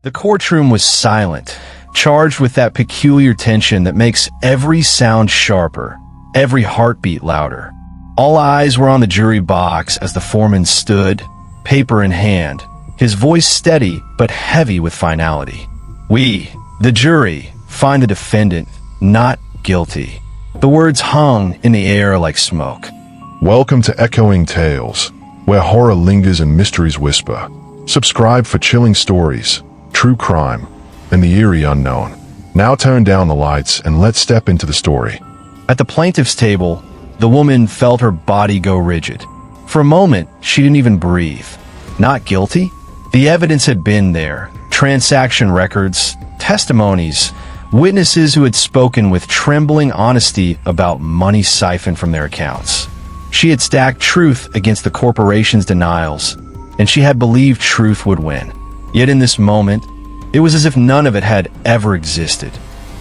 The courtroom was silent, charged with that peculiar tension that makes every sound sharper, every heartbeat louder. All eyes were on the jury box as the foreman stood, paper in hand, his voice steady but heavy with finality. "We, the jury, find the defendant not guilty." The words hung in the air like smoke. Welcome to Echoing Tales, where horror lingers and mysteries whisper. Subscribe for chilling stories, true crime, and the eerie unknown. Now turn down the lights and let's step into the story. At the plaintiff's table, the woman felt her body go rigid. For a moment, she didn't even breathe. Not guilty? The evidence had been there. Transaction records, testimonies, witnesses who had spoken with trembling honesty about money siphoned from their accounts. She had stacked truth against the corporation's denials, and she had believed truth would win. Yet in this moment, it was as if none of it had ever existed.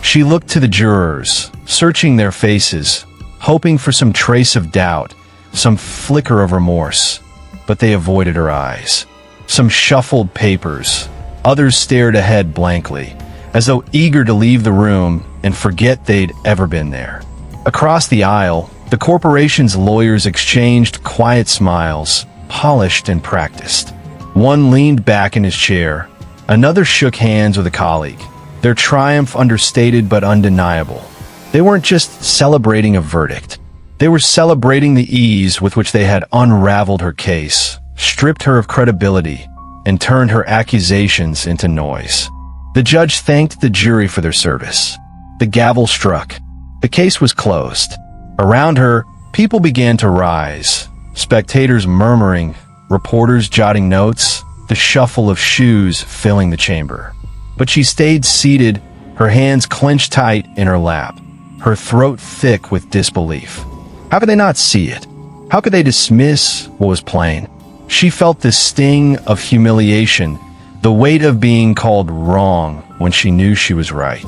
She looked to the jurors, searching their faces, hoping for some trace of doubt, some flicker of remorse, but they avoided her eyes. Some shuffled papers, others stared ahead blankly, as though eager to leave the room and forget they'd ever been there. Across the aisle, the corporation's lawyers exchanged quiet smiles, polished and practiced. One leaned back in his chair, another shook hands with a colleague, their triumph understated but undeniable. They weren't just celebrating a verdict. They were celebrating the ease with which they had unraveled her case, stripped her of credibility, and turned her accusations into noise. The judge thanked the jury for their service. The gavel struck. The case was closed. Around her, people began to rise, spectators murmuring, reporters jotting notes, the shuffle of shoes filling the chamber. But she stayed seated, her hands clenched tight in her lap, her throat thick with disbelief. How could they not see it? How could they dismiss what was plain? She felt the sting of humiliation, the weight of being called wrong when she knew she was right.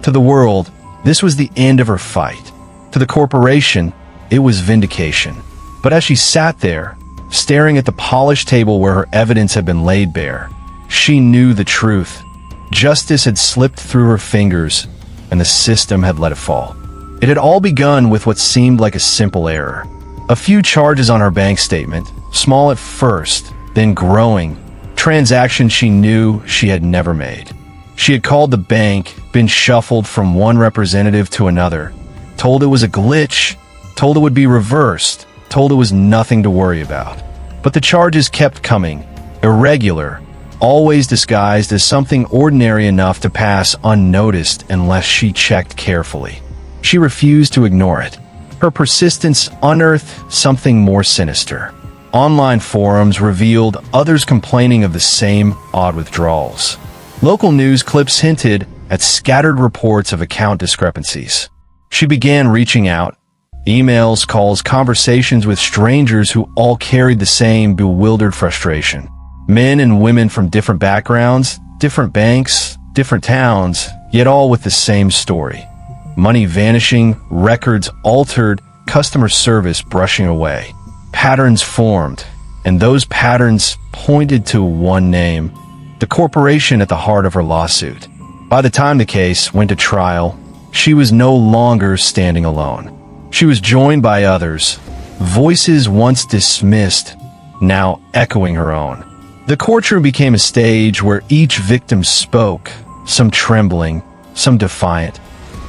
To the world, this was the end of her fight. To the corporation, it was vindication. But as she sat there, staring at the polished table where her evidence had been laid bare, she knew the truth. Justice had slipped through her fingers, and the system had let it fall. It had all begun with what seemed like a simple error. A few charges on her bank statement, small at first, then growing, transactions she knew she had never made. She had called the bank, been shuffled from one representative to another, told it was a glitch, told it would be reversed, told it was nothing to worry about. But the charges kept coming, irregular, always disguised as something ordinary enough to pass unnoticed unless she checked carefully. She refused to ignore it. Her persistence unearthed something more sinister. Online forums revealed others complaining of the same odd withdrawals. Local news clips hinted at scattered reports of account discrepancies. She began reaching out. Emails, calls, conversations with strangers who all carried the same bewildered frustration. Men and women from different backgrounds, different banks, different towns, yet all with the same story. Money vanishing, records altered, customer service brushing away. Patterns formed, and those patterns pointed to one name, the corporation at the heart of her lawsuit. By the time the case went to trial, she was no longer standing alone. She was joined by others, voices once dismissed, now echoing her own. The courtroom became a stage where each victim spoke, some trembling, some defiant,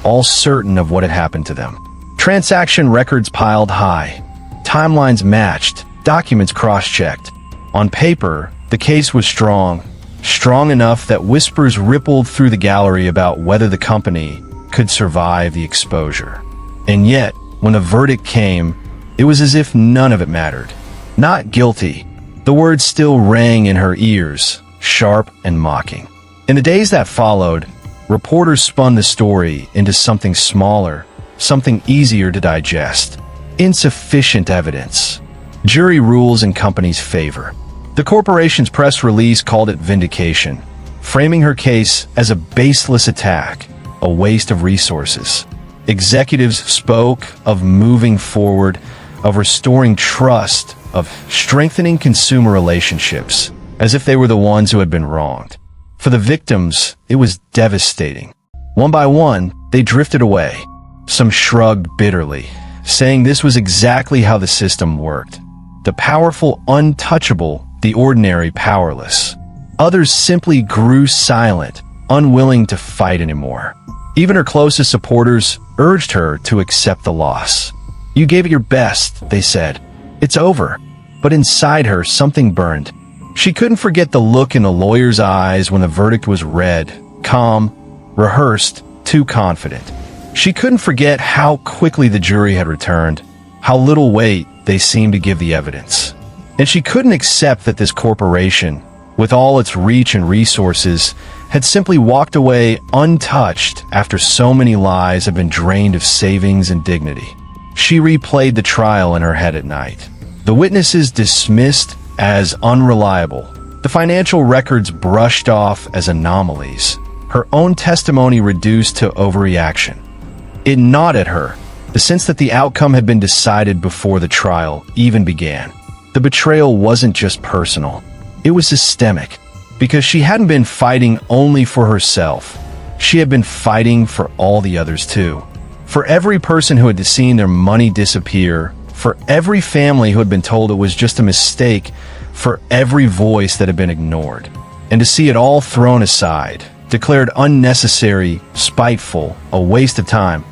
all certain of what had happened to them. Transaction records piled high, timelines matched, documents cross-checked. On paper, the case was strong enough that whispers rippled through the gallery about whether the company could survive the exposure. And yet, when the verdict came, it was as if none of it mattered. Not guilty. The words still rang in her ears, sharp and mocking. In the days that followed, reporters spun the story into something smaller, something easier to digest. Insufficient evidence. Jury rules in company's favor. The corporation's press release called it vindication, framing her case as a baseless attack, a waste of resources. Executives spoke of moving forward, of restoring trust, of strengthening consumer relationships, as if they were the ones who had been wronged. For the victims, it was devastating. One by one, they drifted away. Some shrugged bitterly, saying this was exactly how the system worked. The powerful untouchable, the ordinary powerless. Others simply grew silent, unwilling to fight anymore. Even her closest supporters urged her to accept the loss. "You gave it your best," they said. "It's over." But inside her, something burned. She couldn't forget the look in the lawyer's eyes when the verdict was read, calm, rehearsed, too confident. She couldn't forget how quickly the jury had returned, how little weight they seemed to give the evidence. And she couldn't accept that this corporation, with all its reach and resources, had simply walked away untouched after so many lives had been drained of savings and dignity. She replayed the trial in her head at night. The witnesses dismissed as unreliable, the financial records brushed off as anomalies, her own testimony reduced to overreaction. It gnawed at her, the sense that the outcome had been decided before the trial even began. The betrayal wasn't just personal, it was systemic, because she hadn't been fighting only for herself. She had been fighting for all the others too. For every person who had seen their money disappear, for every family who had been told it was just a mistake, for every voice that had been ignored. And to see it all thrown aside, declared unnecessary, spiteful, a waste of time.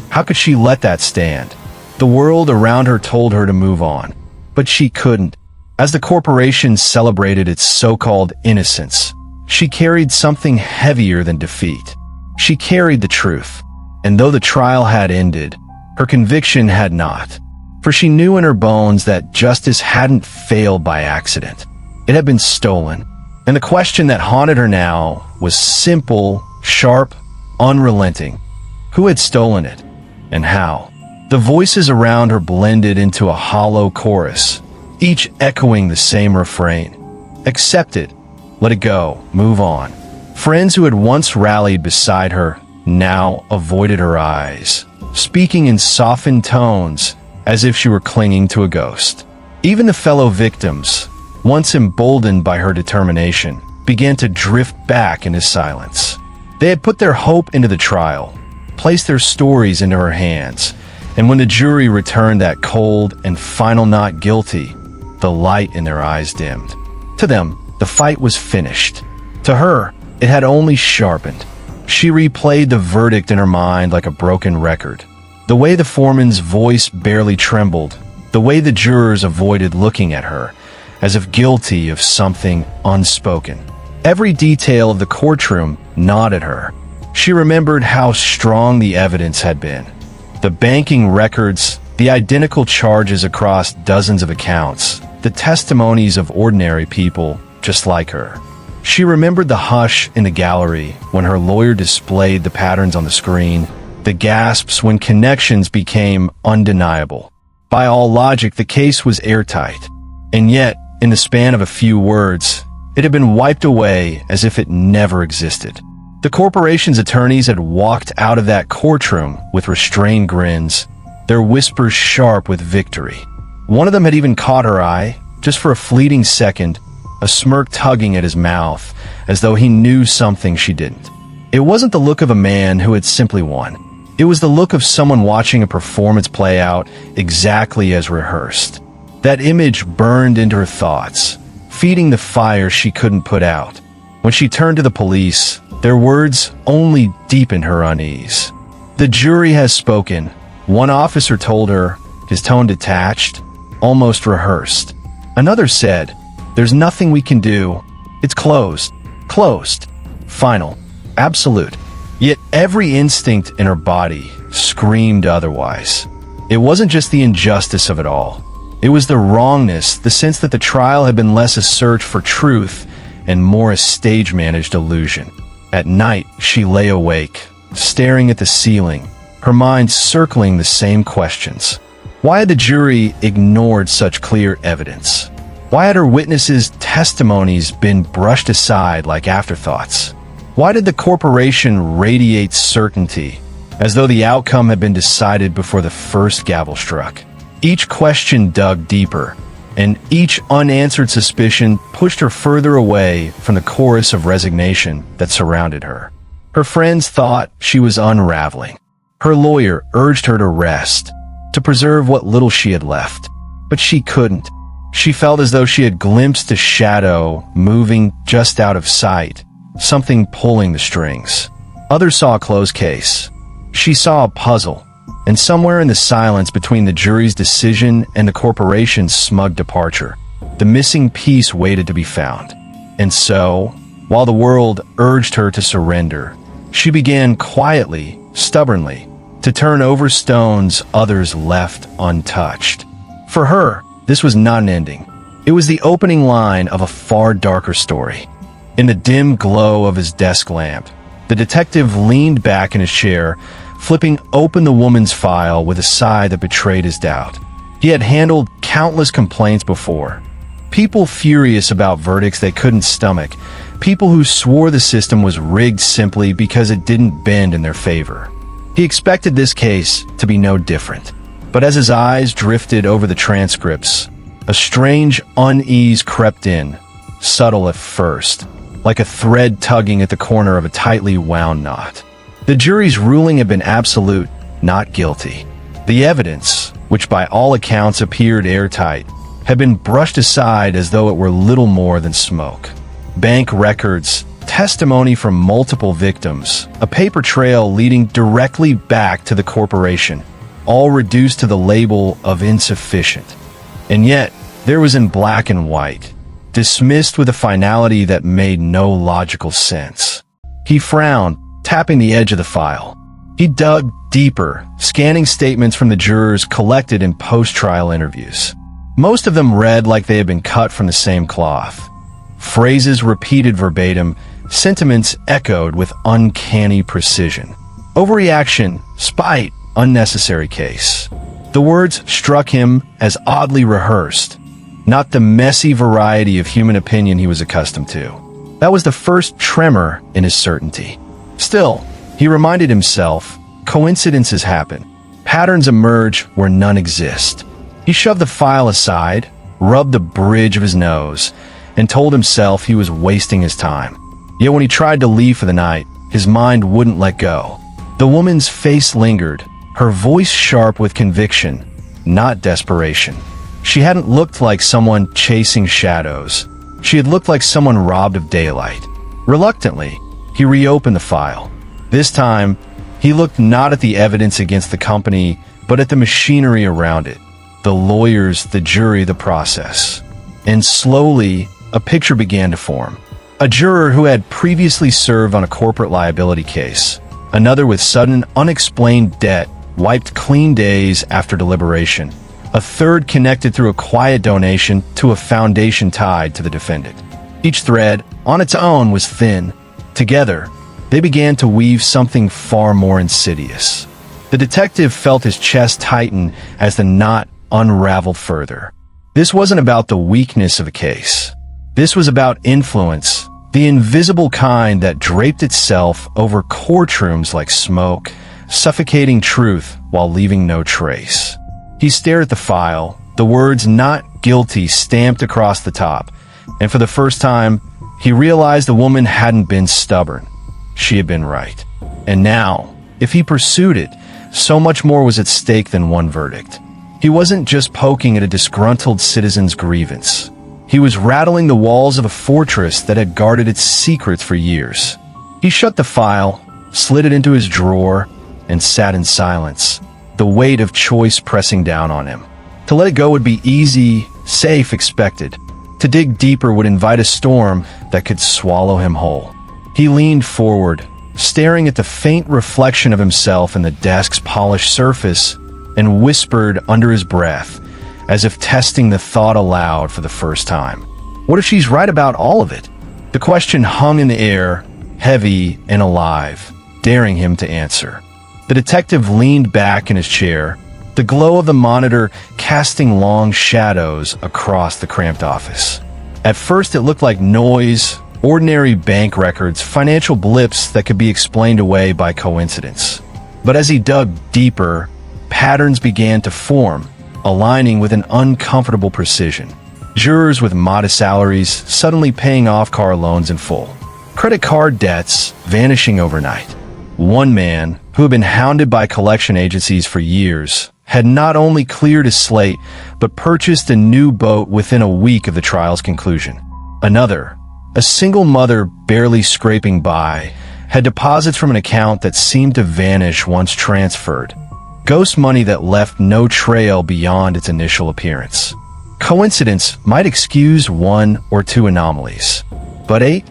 How could she let that stand? The world around her told her to move on, but she couldn't. As the corporation celebrated its so-called innocence, she carried something heavier than defeat. She carried the truth. And though the trial had ended, her conviction had not. For she knew in her bones that justice hadn't failed by accident. It had been stolen. And the question that haunted her now was simple, sharp, unrelenting. Who had stolen it? And how? The voices around her blended into a hollow chorus, each echoing the same refrain. Accept it. Let it go. Move on. Friends who had once rallied beside her now avoided her eyes, speaking in softened tones as if she were clinging to a ghost. Even the fellow victims, once emboldened by her determination, began to drift back into silence. They had put their hope into the trial, placed their stories into her hands, and when the jury returned that cold and final not guilty, the light in their eyes dimmed. To them, the fight was finished. To her, it had only sharpened. She replayed the verdict in her mind like a broken record. The way the foreman's voice barely trembled, the way the jurors avoided looking at her, as if guilty of something unspoken. Every detail of the courtroom gnawed at her. She remembered how strong the evidence had been. The banking records, the identical charges across dozens of accounts, the testimonies of ordinary people just like her. She remembered the hush in the gallery when her lawyer displayed the patterns on the screen, the gasps when connections became undeniable. By all logic, the case was airtight. And yet, in the span of a few words, it had been wiped away as if it never existed. The corporation's attorneys had walked out of that courtroom with restrained grins, their whispers sharp with victory. One of them had even caught her eye, just for a fleeting second, a smirk tugging at his mouth, as though he knew something she didn't. It wasn't the look of a man who had simply won. It was the look of someone watching a performance play out exactly as rehearsed. That image burned into her thoughts, feeding the fire she couldn't put out. When she turned to the police, their words only deepened her unease. "The jury has spoken," one officer told her, his tone detached, almost rehearsed. Another said, "There's nothing we can do. It's closed. Closed. Final. Absolute." Yet every instinct in her body screamed otherwise. It wasn't just the injustice of it all. It was the wrongness, the sense that the trial had been less a search for truth and more a stage-managed illusion. At night, she lay awake, staring at the ceiling, her mind circling the same questions. Why had the jury ignored such clear evidence? Why had her witnesses' testimonies been brushed aside like afterthoughts? Why did the corporation radiate certainty, as though the outcome had been decided before the first gavel struck? Each question dug deeper, and each unanswered suspicion pushed her further away from the chorus of resignation that surrounded her. Her friends thought she was unraveling. Her lawyer urged her to rest, to preserve what little she had left. But she couldn't. She felt as though she had glimpsed a shadow moving just out of sight, something pulling the strings. Others saw a closed case. She saw a puzzle, and somewhere in the silence between the jury's decision and the corporation's smug departure, the missing piece waited to be found. And so, while the world urged her to surrender, she began quietly, stubbornly, to turn over stones others left untouched. For her, this was not an ending. It was the opening line of a far darker story. In the dim glow of his desk lamp, the detective leaned back in his chair, flipping open the woman's file with a sigh that betrayed his doubt. He had handled countless complaints before. People furious about verdicts they couldn't stomach. People who swore the system was rigged simply because it didn't bend in their favor. He expected this case to be no different. But as his eyes drifted over the transcripts, a strange unease crept in, subtle at first, like a thread tugging at the corner of a tightly wound knot. The jury's ruling had been absolute, not guilty. The evidence, which by all accounts appeared airtight, had been brushed aside as though it were little more than smoke. Bank records, testimony from multiple victims, a paper trail leading directly back to the corporation, all reduced to the label of insufficient. And yet, there was in black and white, dismissed with a finality that made no logical sense. He frowned, tapping the edge of the file. He dug deeper, scanning statements from the jurors collected in post-trial interviews. Most of them read like they had been cut from the same cloth. Phrases repeated verbatim, sentiments echoed with uncanny precision. Overreaction, spite, unnecessary case. The words struck him as oddly rehearsed, not the messy variety of human opinion he was accustomed to. That was the first tremor in his certainty. Still, he reminded himself, coincidences happen. Patterns emerge where none exist. He shoved the file aside, rubbed the bridge of his nose, and told himself he was wasting his time. Yet when he tried to leave for the night, his mind wouldn't let go. The woman's face lingered, her voice sharp with conviction, not desperation. She hadn't looked like someone chasing shadows. She had looked like someone robbed of daylight. Reluctantly, he reopened the file. This time, he looked not at the evidence against the company, but at the machinery around it. The lawyers, the jury, the process. And slowly, a picture began to form. A juror who had previously served on a corporate liability case. Another with sudden, unexplained debt, wiped clean days after deliberation. A third connected through a quiet donation to a foundation tied to the defendant. Each thread, on its own, was thin. Together, they began to weave something far more insidious. The detective felt his chest tighten as the knot unraveled further. This wasn't about the weakness of a case. This was about influence, the invisible kind that draped itself over courtrooms like smoke, suffocating truth while leaving no trace. He stared at the file, the words "not guilty" stamped across the top, and for the first time, he realized the woman hadn't been stubborn. She had been right. And now, if he pursued it, so much more was at stake than one verdict. He wasn't just poking at a disgruntled citizen's grievance. He was rattling the walls of a fortress that had guarded its secrets for years. He shut the file, slid it into his drawer, and sat in silence, the weight of choice pressing down on him. To let it go would be easy, safe, expected. To dig deeper would invite a storm that could swallow him whole. He leaned forward, staring at the faint reflection of himself in the desk's polished surface, and whispered under his breath, as if testing the thought aloud for the first time. What if she's right about all of it? The question hung in the air, heavy and alive, daring him to answer. The detective leaned back in his chair, the glow of the monitor casting long shadows across the cramped office. At first it looked like noise, ordinary bank records, financial blips that could be explained away by coincidence. But as he dug deeper, patterns began to form, aligning with an uncomfortable precision. Jurors with modest salaries suddenly paying off car loans in full. Credit card debts vanishing overnight. One man, who had been hounded by collection agencies for years, had not only cleared his slate, but purchased a new boat within a week of the trial's conclusion. Another, a single mother barely scraping by, had deposits from an account that seemed to vanish once transferred. Ghost money that left no trail beyond its initial appearance. Coincidence might excuse one or two anomalies, but 8,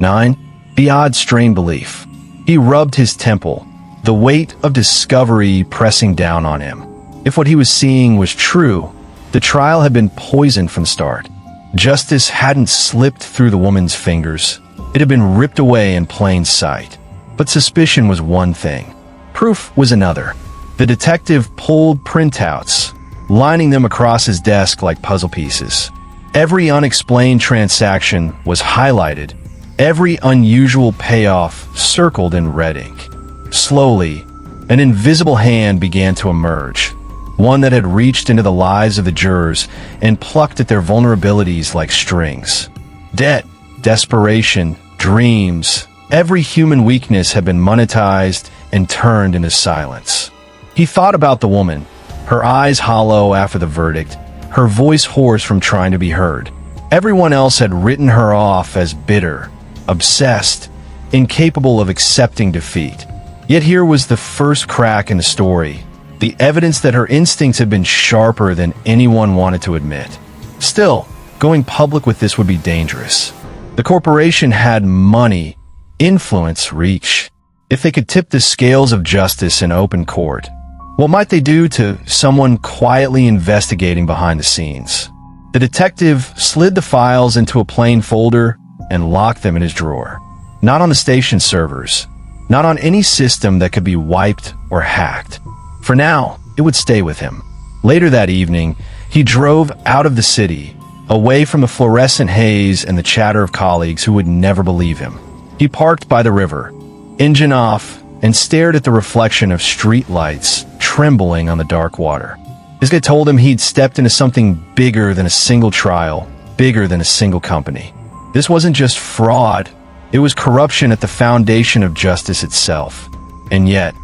9, beyond strained belief. He rubbed his temple, the weight of discovery pressing down on him. If what he was seeing was true, the trial had been poisoned from the start. Justice hadn't slipped through the woman's fingers. It had been ripped away in plain sight. But suspicion was one thing. Proof was another. The detective pulled printouts, lining them across his desk like puzzle pieces. Every unexplained transaction was highlighted, every unusual payoff circled in red ink. Slowly, an invisible hand began to emerge, one that had reached into the lives of the jurors and plucked at their vulnerabilities like strings. Debt, desperation, dreams, every human weakness had been monetized and turned into silence. He thought about the woman, her eyes hollow after the verdict, her voice hoarse from trying to be heard. Everyone else had written her off as bitter, obsessed, incapable of accepting defeat. Yet here was the first crack in the story, the evidence that her instincts had been sharper than anyone wanted to admit. Still, going public with this would be dangerous. The corporation had money, influence, reach. If they could tip the scales of justice in open court, what might they do to someone quietly investigating behind the scenes? The detective slid the files into a plain folder and locked them in his drawer. Not on the station servers, not on any system that could be wiped or hacked. For now, it would stay with him. Later that evening, he drove out of the city, away from the fluorescent haze and the chatter of colleagues who would never believe him. He parked by the river, engine off, and stared at the reflection of street lights trembling on the dark water. His gut told him he'd stepped into something bigger than a single trial, bigger than a single company. This wasn't just fraud, it was corruption at the foundation of justice itself. And yet,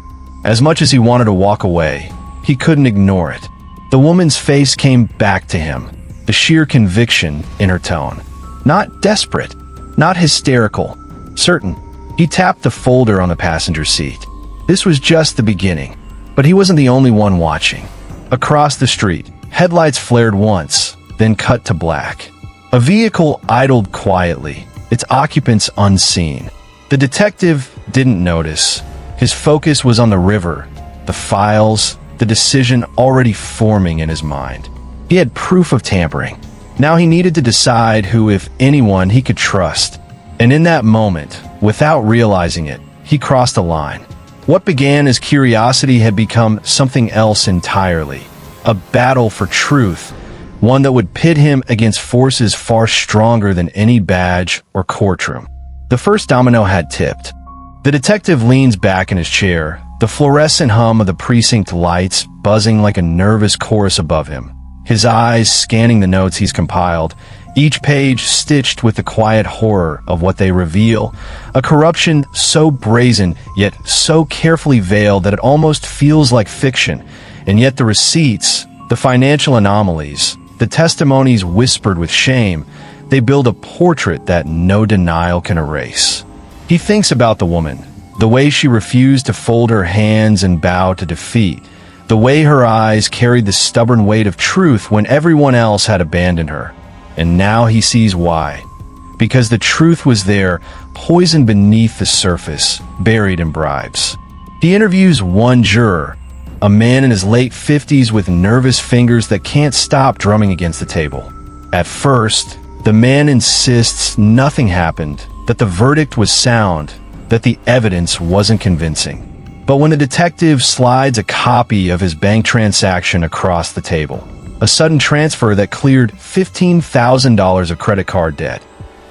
as much as he wanted to walk away, he couldn't ignore it. The woman's face came back to him, the sheer conviction in her tone. Not desperate, not hysterical, certain. He tapped the folder on the passenger seat. This was just the beginning, but he wasn't the only one watching. Across the street, headlights flared once, then cut to black. A vehicle idled quietly, its occupants unseen. The detective didn't notice. His focus was on the river, the files, the decision already forming in his mind. He had proof of tampering. Now he needed to decide who, if anyone, he could trust. And in that moment, without realizing it, he crossed a line. What began as curiosity had become something else entirely. A battle for truth, one that would pit him against forces far stronger than any badge or courtroom. The first domino had tipped. The detective leans back in his chair, the fluorescent hum of the precinct lights buzzing like a nervous chorus above him. His eyes scanning the notes he's compiled, each page stitched with the quiet horror of what they reveal, a corruption so brazen yet so carefully veiled that it almost feels like fiction, and yet the receipts, the financial anomalies, the testimonies whispered with shame, they build a portrait that no denial can erase. He thinks about the woman, the way she refused to fold her hands and bow to defeat, the way her eyes carried the stubborn weight of truth when everyone else had abandoned her. And now he sees why. Because the truth was there, poisoned beneath the surface, buried in bribes. He interviews one juror, a man in his late 50s with nervous fingers that can't stop drumming against the table. At first, the man insists nothing happened, that the verdict was sound, that the evidence wasn't convincing. But when the detective slides a copy of his bank transaction across the table, a sudden transfer that cleared $15,000 of credit card debt,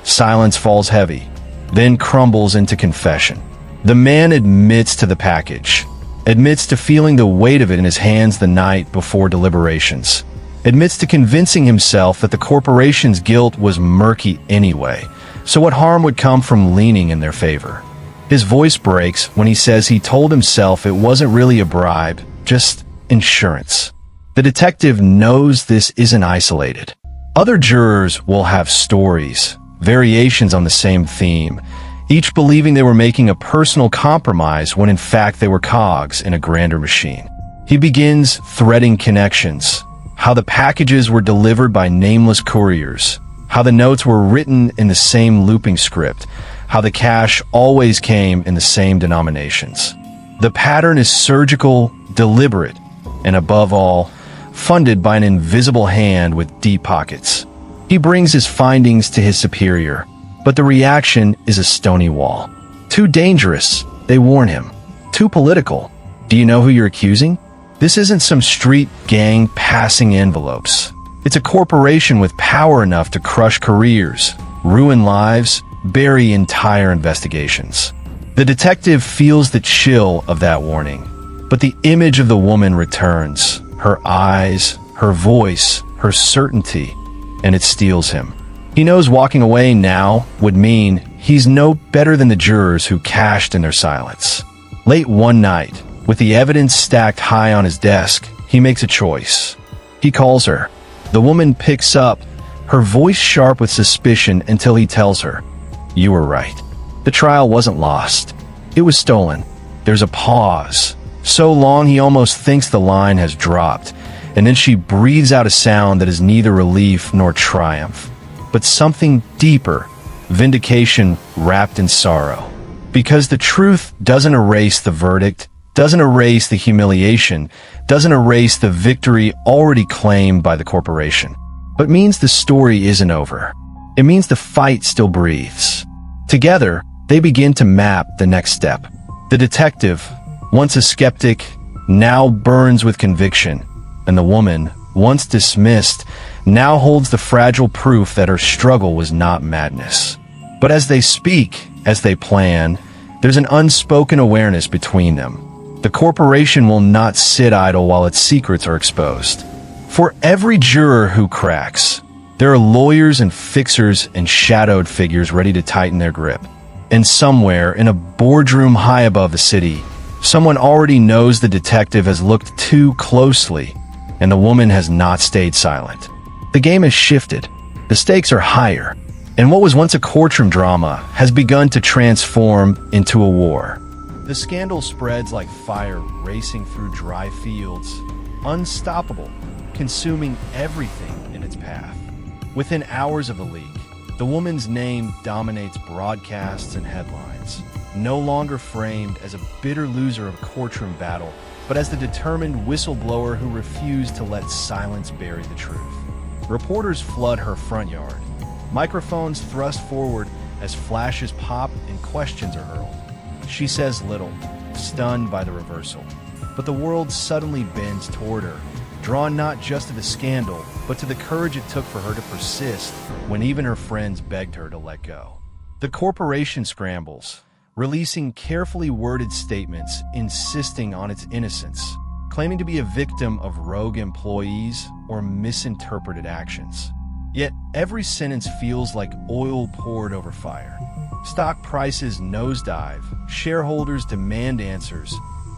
silence falls heavy, then crumbles into confession. The man admits to the package, admits to feeling the weight of it in his hands the night before deliberations. admits to convincing himself that the corporation's guilt was murky anyway, so what harm would come from leaning in their favor? His voice breaks when he says he told himself it wasn't really a bribe, just insurance. The detective knows this isn't isolated. Other jurors will have stories, variations on the same theme, each believing they were making a personal compromise when in fact they were cogs in a grander machine. He begins threading connections, how the packages were delivered by nameless couriers, how the notes were written in the same looping script, how the cash always came in the same denominations. The pattern is surgical, deliberate, and above all, funded by an invisible hand with deep pockets. He brings his findings to his superior, but the reaction is a stony wall. Too dangerous, they warn him. Too political. Do you know who you're accusing? This isn't some street gang passing envelopes. It's a corporation with power enough to crush careers, ruin lives, bury entire investigations. The detective feels the chill of that warning, but the image of the woman returns. Her eyes, her voice, her certainty, and it steals him. He knows walking away now would mean he's no better than the jurors who cashed in their silence. Late one night, with the evidence stacked high on his desk, he makes a choice. He calls her. The woman picks up, her voice sharp with suspicion until he tells her, "You were right. The trial wasn't lost. It was stolen." There's a pause. So long he almost thinks the line has dropped, and then she breathes out a sound that is neither relief nor triumph, but something deeper, vindication wrapped in sorrow. Because the truth doesn't erase the verdict, doesn't erase the humiliation, doesn't erase the victory already claimed by the corporation, but means the story isn't over. It means the fight still breathes. Together, they begin to map the next step. The detective, once a skeptic, now burns with conviction, and the woman, once dismissed, now holds the fragile proof that her struggle was not madness. But as they speak, as they plan, there's an unspoken awareness between them. The corporation will not sit idle while its secrets are exposed. For every juror who cracks, there are lawyers and fixers and shadowed figures ready to tighten their grip. And somewhere, in a boardroom high above the city, someone already knows the detective has looked too closely, and the woman has not stayed silent. The game has shifted. The stakes are higher, and what was once a courtroom drama has begun to transform into a war. The scandal spreads like fire racing through dry fields, unstoppable, consuming everything in its path. Within hours of the leak, the woman's name dominates broadcasts and headlines, no longer framed as a bitter loser of a courtroom battle, but as the determined whistleblower who refused to let silence bury the truth. Reporters flood her front yard. Microphones thrust forward as flashes pop and questions are hurled. She says little, stunned by the reversal. But the world suddenly bends toward her, drawn not just to the scandal, but to the courage it took for her to persist when even her friends begged her to let go. The corporation scrambles, releasing carefully worded statements insisting on its innocence, claiming to be a victim of rogue employees or misinterpreted actions. Yet every sentence feels like oil poured over fire. Stock prices nosedive, shareholders demand answers,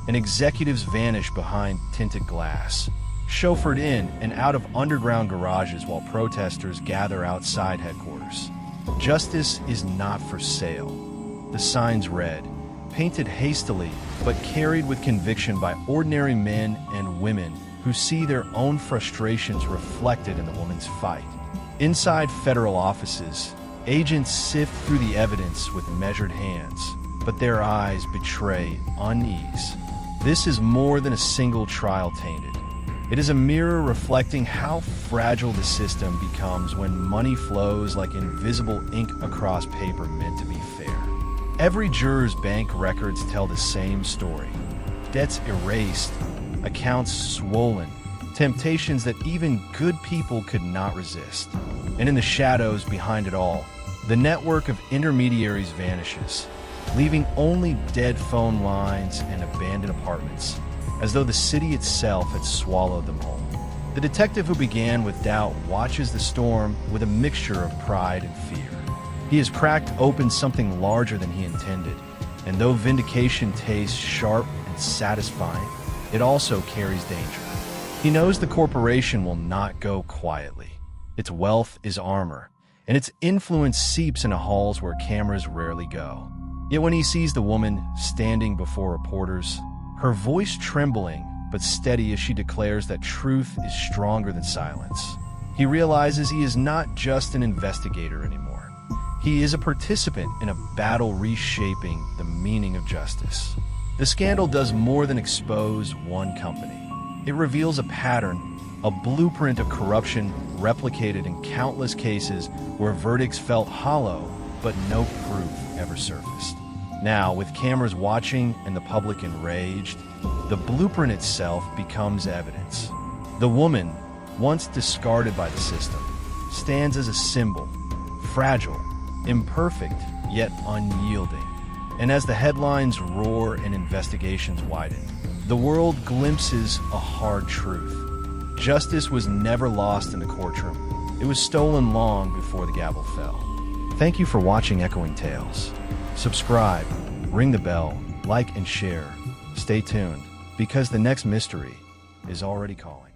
and executives vanish behind tinted glass, chauffeured in and out of underground garages while protesters gather outside headquarters. Justice is not for sale. The signs read, painted hastily but carried with conviction by ordinary men and women who see their own frustrations reflected in the woman's fight. Inside federal offices, agents sift through the evidence with measured hands, but their eyes betray unease. This is more than a single trial tainted. It is a mirror reflecting how fragile the system becomes when money flows like invisible ink across paper meant to be fair. Every juror's bank records tell the same story. Debts erased, accounts swollen, temptations that even good people could not resist. And in the shadows behind it all, the network of intermediaries vanishes, leaving only dead phone lines and abandoned apartments, as though the city itself had swallowed them whole. The detective who began with doubt watches the storm with a mixture of pride and fear. He has cracked open something larger than he intended, and though vindication tastes sharp and satisfying, it also carries danger. He knows the corporation will not go quietly. Its wealth is armor, and its influence seeps into halls where cameras rarely go. Yet when he sees the woman standing before reporters, her voice trembling but steady as she declares that truth is stronger than silence, he realizes he is not just an investigator anymore. He is a participant in a battle reshaping the meaning of justice. The scandal does more than expose one company. It reveals a pattern, a blueprint of corruption replicated in countless cases where verdicts felt hollow, but no proof ever surfaced. Now, with cameras watching and the public enraged, the blueprint itself becomes evidence. The woman, once discarded by the system, stands as a symbol, fragile, imperfect, yet unyielding. And as the headlines roar and investigations widen, the world glimpses a hard truth. Justice was never lost in the courtroom. It was stolen long before the gavel fell. Thank you for watching Echoing Tales. Subscribe, ring the bell, like and share. Stay tuned, because the next mystery is already calling.